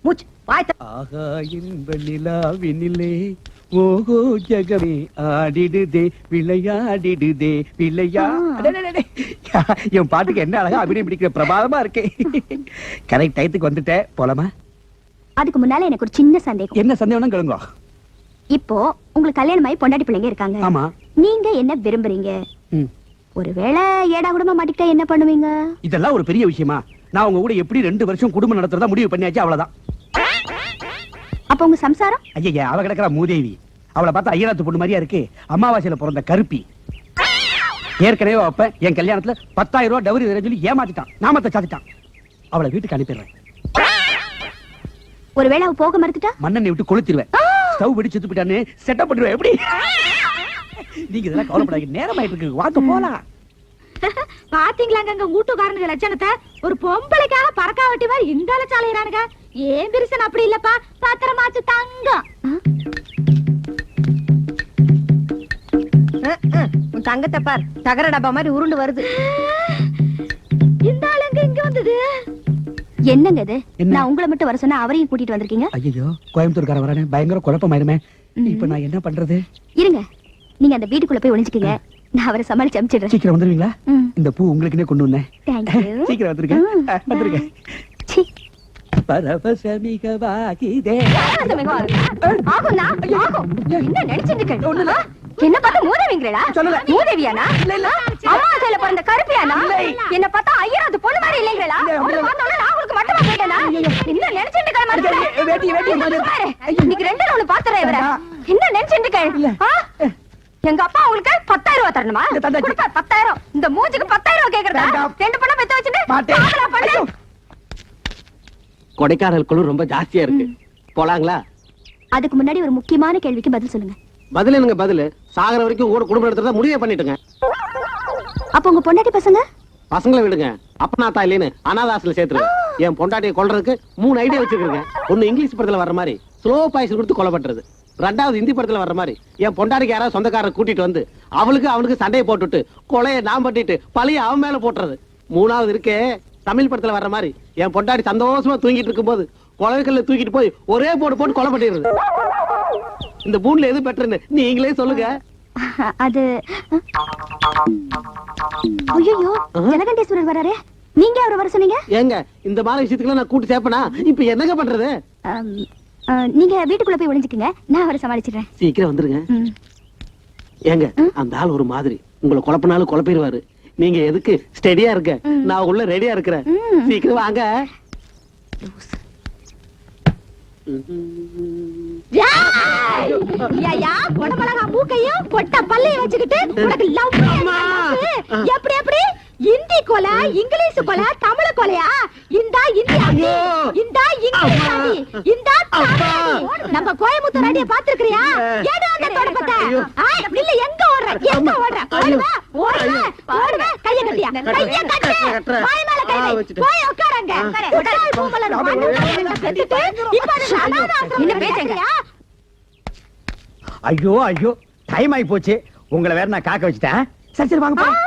Speaker 8: மூச்சு வாய்
Speaker 4: ஆகா இன்ப நிலாவினிலே ஓஹோ ஜகமே ஆடிடுதே விளையாடிடுதே விளையா. என் பாட்டுக்கு என்ன அழகா அபிநயம் பிடிக்கிற பிரபாதமா இருக்கே. கரெக்ட் டயத்துக்கு வந்துட்டேன், போலாமா?
Speaker 1: அதுக்கு முன்னால எனக்கு ஒரு சின்ன சந்தேகம்.
Speaker 4: என்ன சந்தேகம் கேளுங்க.
Speaker 1: இப்போ உங்களுக்கு கல்யாணம் ஆகி பொண்டாட்டி பிள்ளைங்க இருக்காங்க.
Speaker 4: ஆமா.
Speaker 1: நீங்க என்ன விரும்புறீங்க? ஒருவேளை ஏடா குடும்பம் மாட்டிக்கிட்டா என்ன பண்ணுவீங்க?
Speaker 4: இதெல்லாம் ஒரு பெரிய விஷயமா? நான் உங்க கூட எப்படி 2 வருஷம் குடும்பம் நடத்துறதா முடிவு பண்ணியாச்சு, அவ்வளவுதான்.
Speaker 1: அப்ப உங்க சம்சாரம்?
Speaker 4: ஐயா, அவ கிடக்குற மூதேவி. அவளை பார்த்தா ஐயனாத்து பொண்ணு மாதிரியா இருக்கு. அமாவாசையில பிறந்த கருப்பி. ஏற்கனவே அப்ப என் கல்யாணத்துல 10,000 ரூபாய் டவுரி சொல்லி ஏமாத்திட்டான், நாமத்தை சாத்திட்டான். அவளை வீட்டுக்கு அனுப்பிடுறேன்.
Speaker 1: ஒருவேளை அவ போக மறுத்துட்டா?
Speaker 4: மண்ணெண்ணை விட்டு கொளுத்திடுவேன். ஸ்டவ் வெடி செத்து போயிட்டான்னு செட்டப் பண்ணிடுவேன். எப்படி? நீங்க இதெல்லாம் கவலைப்படாதீங்க, நேரம் ஆயிட்டு இருக்கு, வாங்க போலாம்.
Speaker 1: பாத்தீங்களாங்க வீட்டுக்காரனுங்க லட்சணத்தை? ஒரு பொம்பளைக்காக பறக்கா வட்டி மாதிரி இந்த அலச்சாலையிறானுங்க. ஏன் பிரிசன் அப்படி இல்லப்பா, பத்திரமாச்சு தங்கம்.
Speaker 8: உன் தங்கத்தை பார், தகர டப்பா மாதிரி உருண்டு வருது.
Speaker 1: இந்த ஆளுங்க இங்க வந்தது என்னங்க இது? நான் உங்களை மட்டும் வர சொன்னா அவரையும் கூட்டிட்டு வந்திருக்கீங்க.
Speaker 4: ஐயோ, கோயம்புத்தூர்கார வரானே, பயங்கர குழப்பமாயிருமே. இப்ப நான் என்ன பண்றது?
Speaker 1: இருங்க, நீங்க அந்த வீட்டுக்குள்ள போய் ஒளிஞ்சுக்கீங்க, நான் அவரை சமாளிச்சு அனுப்பிச்சிடுறேன்.
Speaker 4: சீக்கிரம் வந்துருவீங்களா? இந்த பூ உங்களுக்குனே கொண்டு வந்தேன். சீக்கிரம் வந்துருங்க. வந்துருங்க. பரவசமிகவாகிதே.
Speaker 1: என்ன நினைச்சிட்டு என்ன பார்த்தா மூதேவிங்களா? மூதேவியானா? அம்மாவாசையில பிறந்த கருப்பியானா? என்ன பார்த்தா ஐயராது பொண்ணு மாதிரி இல்லைங்களா? நான் உங்களுக்கு மட்டுமா கேட்டேனா? என்ன நினைச்சிட்டு இன்னைக்கு 2 ஒண்ணு பாத்துறேன் இவர. என்ன நினைச்சிட்டு எங்க அப்பா உங்களுக்கு 10,000 ரூபாய் தரணுமா? 10,000. இந்த மூஞ்சுக்கு 10,000 ரூபாய் கேக்குறதா? 2 பொண்ணை பெத்து வச்சுட்டு
Speaker 7: கொடைக்கானல் குழு ரொம்ப ஜாஸ்தியா இருக்கு, போலாங்களா?
Speaker 1: அதுக்கு முன்னாடி ஒரு முக்கியமான கேள்விக்கு பதில் சொல்லுங்க.
Speaker 7: பதில் என்னங்க பதில்? சாகர வரைக்கும் கூட குடும்பம் நடத்துறதா முடிவே பண்ணிட்டுங்க.
Speaker 1: அப்ப உங்க பொண்டாட்டி பசங்க?
Speaker 7: பசங்களை விடுங்க, அப்பனாத்தா இல்லைன்னு அனாதாசில சேர்த்துருங்க. என் பொண்டாட்டியை கொல்றதுக்கு 3 ஐடியா வச்சிருக்கேன். ஒண்ணு இங்கிலீஷ் படத்துல வர்ற மாதிரி ஸ்லோ பாய்சன் கொடுத்து கொலை பண்றது. 2வது ஹிந்தி படத்துல வர்ற மாதிரி என் பொண்டாட்டிக்கு யாராவது சொந்தக்காரரை கூட்டிட்டு வந்து அவனுக்கு சண்டையை போட்டுட்டு கொலையை நான் பண்ணிட்டு பழிய அவன் மேல போட்டுறது. 3வது இருக்கே தமிழ் படத்துல வர்ற மாதிரி என் பொண்டாட்டி சந்தோஷமா தூங்கிட்டு இருக்கும் போது கொலைகள்ல தூக்கிட்டு போய் ஒரே போட்டு கொலை பண்ணிடுறது. இந்த 3ல எது பெட்டர்னு நீங்களே சொல்லுங்க.
Speaker 1: அது ஐயோ, ஜலகண்டேஸ்வரர் வராரே, நீங்க அவரை வர சொன்னீங்க.
Speaker 7: ஏங்க இந்த மாதிரி விஷயத்துக்குலாம் நான் கூட்டி சேர்ப்பனா? இப்ப என்னங்க பண்றது?
Speaker 1: நீங்க வீட்டுக்குள்ள போய் ஒளிஞ்சுக்கீங்க, நான் அவரை சமாளிச்சிடுறேன்.
Speaker 7: சீக்கிரம் வந்துருங்க. ஏங்க அந்த ஆள் ஒரு மாதிரி, உங்களை குழப்பினாலும் குழப்பிடுவாரு. நீங்க எதுக்கு ஸ்டெடியா இருக்க, நான் உள்ள ரெடியா இருக்கிறேன். சீக்கிரம் வாங்க.
Speaker 1: மூக்கையும் பொட்ட பல்லையும் வச்சுக்கிட்டு எப்படி எப்படி இந்தி கொலை, இங்கிலீஷ் கொலை, தமிழ் கொலையா? நம்ம கோயம்புத்தூர் அடிய பாத்துருக்கிறியா? எங்க ஓடுற கைய கட்டி கட்டுறியா கைய கட்டு வாய் மேல கை வை போய் உட்காருங்க உட்காரு பூமலர் கட்டிட்டு இப்ப என்ன பேசுங்க
Speaker 4: ஐயோ ஐயோ டைம் ஆயி போச்சு உங்களை வேற நான் காக்க வச்சுட்டேன் சரி சரி வாங்க போலாம்.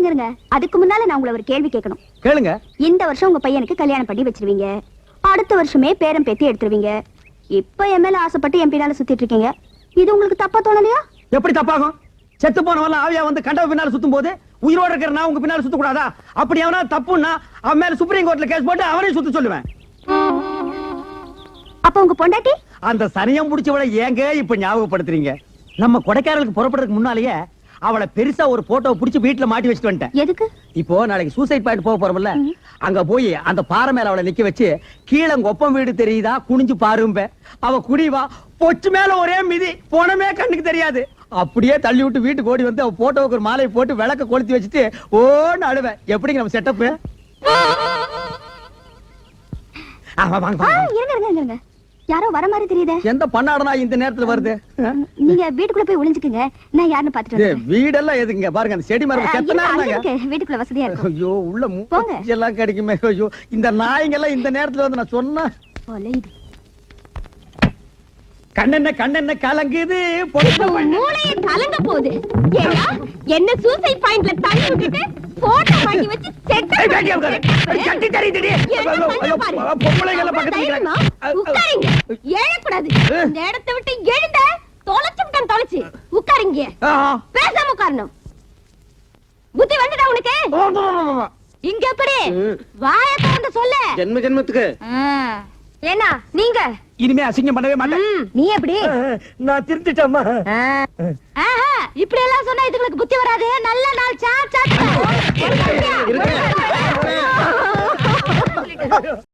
Speaker 1: இருங்க அதுக்கு முன்னால நான் உங்களை ஒரு கேள்வி கேட்கணும்
Speaker 4: கேளுங்க
Speaker 1: இந்த வருஷம் உங்க பையனுக்கு கல்யாணம் பண்ணி வச்சிருவீங்க அடுத்த வருஷமே பேரம் பேத்தி எடுத்துருவீங்க இப்ப என் மேல ஆசைப்பட்டு என் பின்னால சுத்திட்டு இருக்கீங்க இது உங்களுக்கு தப்பா தோணலையா
Speaker 4: எப்படி தப்பாகும் செத்து போனவெல்லாம் ஆவியா வந்து கண்டவ பின்னால சுத்தும் போது உயிரோட இருக்கிற நான் உங்க பின்னால சுத்த கூடாதா அப்படி அவனா தப்புன்னா அவன் மேல சுப்ரீம் கோர்ட்ல கேஸ் போட்டு அவனையும் சுத்த சொல்லுவேன்
Speaker 1: அப்ப உங்க பொண்டாட்டி
Speaker 4: அந்த சனியம் முடிச்சவளை ஏங்க இப்ப ஞாபகப்படுத்துறீங்க நம்ம கொடைக்கானலுக்கு புறப்படுறதுக்கு முன்னாலேயே அவளை பெருசா ஒரு போட்டோவை புடிச்சு வீட்டுல மாட்டி வச்சுட்டு வந்துட்டேன்
Speaker 1: எதுக்கு
Speaker 4: இப்போ நாளைக்கு சூசைட் பாயிண்ட் போக போறோம்ல அங்க போய் அந்த பாறை மேல அவளை நிக்க வச்சு கீழே ஒப்பம் வீடு தெரியுதா குனிஞ்சு பாரும்ப அவ குடிவா பொச்சு மேல ஒரே மிதி போனமே கண்ணுக்கு தெரியாது அப்படியே தள்ளி விட்டு வீட்டுக்கு ஓடி வந்து அவ போட்டோவுக்கு ஒரு மாலையை போட்டு விளக்க கொளுத்தி வச்சுட்டு ஓன்னு அழுவேன் எப்படிங்க நம்ம செட்டப்
Speaker 1: இருங்க யாரோ வர மாதிரி தெரியுதே
Speaker 4: எந்த பண்ணாடனா இந்த நேரத்துல வருது
Speaker 1: நீங்க வீட்டுக்குள்ள போய் ஒளிஞ்சுக்குங்க நான் யாருன்னு பாத்துட்டு
Speaker 4: ஏய், வீடெல்லாம் எதுங்க பாருங்க அந்த செடி மரம் செத்த நேரம்தாங்க
Speaker 1: வீட்டுக்குள்ள வசதியா இருக்கும்
Speaker 4: ஐயோ உள்ள
Speaker 1: போங்க.
Speaker 4: மூச்சு எல்லாம் கிடைக்குமே ஐயோ இந்த நாய்ங்க எல்லாம் இந்த நேரத்துல வந்து நான் சொன்னா
Speaker 1: ஒலையுது.
Speaker 4: கண்ணென்ன கலங்குது பொண்ணு
Speaker 1: மூளையை கலங்க போகுது ஏன்னா என்ன சூசைட் பாயிண்ட்ல தள்ளி விட்டுட்டு போட்டோ மாட்டி வச்சு செட்
Speaker 4: ஏய், வேண்டியா உட்காரு. சட்டி தெரியுதுடி. ஐயோ, பொம்பளைங்க எல்லாம் பக்கத்துல நிக்கிறாங்க.
Speaker 1: உட்காருங்க எழக்கூடாது இந்த இடத்தை விட்டு எழுந்த தொலைச்சு உட்காருங்க
Speaker 4: ஆ,
Speaker 1: பேசாம உட்காரணும் புத்தி வந்துட்டா உனக்கு
Speaker 4: ஆ.
Speaker 1: இங்க எப்படி வாய திறந்து சொல்லு
Speaker 7: ஜென்ம ஜென்மத்துக்கு
Speaker 1: ஏன்னா நீங்க
Speaker 4: இனிமே அசிங்கம் பண்ணவே மாட்டேன்
Speaker 1: நீ எப்படி
Speaker 4: நான் திருத்திட்டேம்மா
Speaker 1: இப்படி எல்லாம் சொன்னா இதுங்களுக்கு புத்தி வராது நல்ல நாள் சாட் சாட்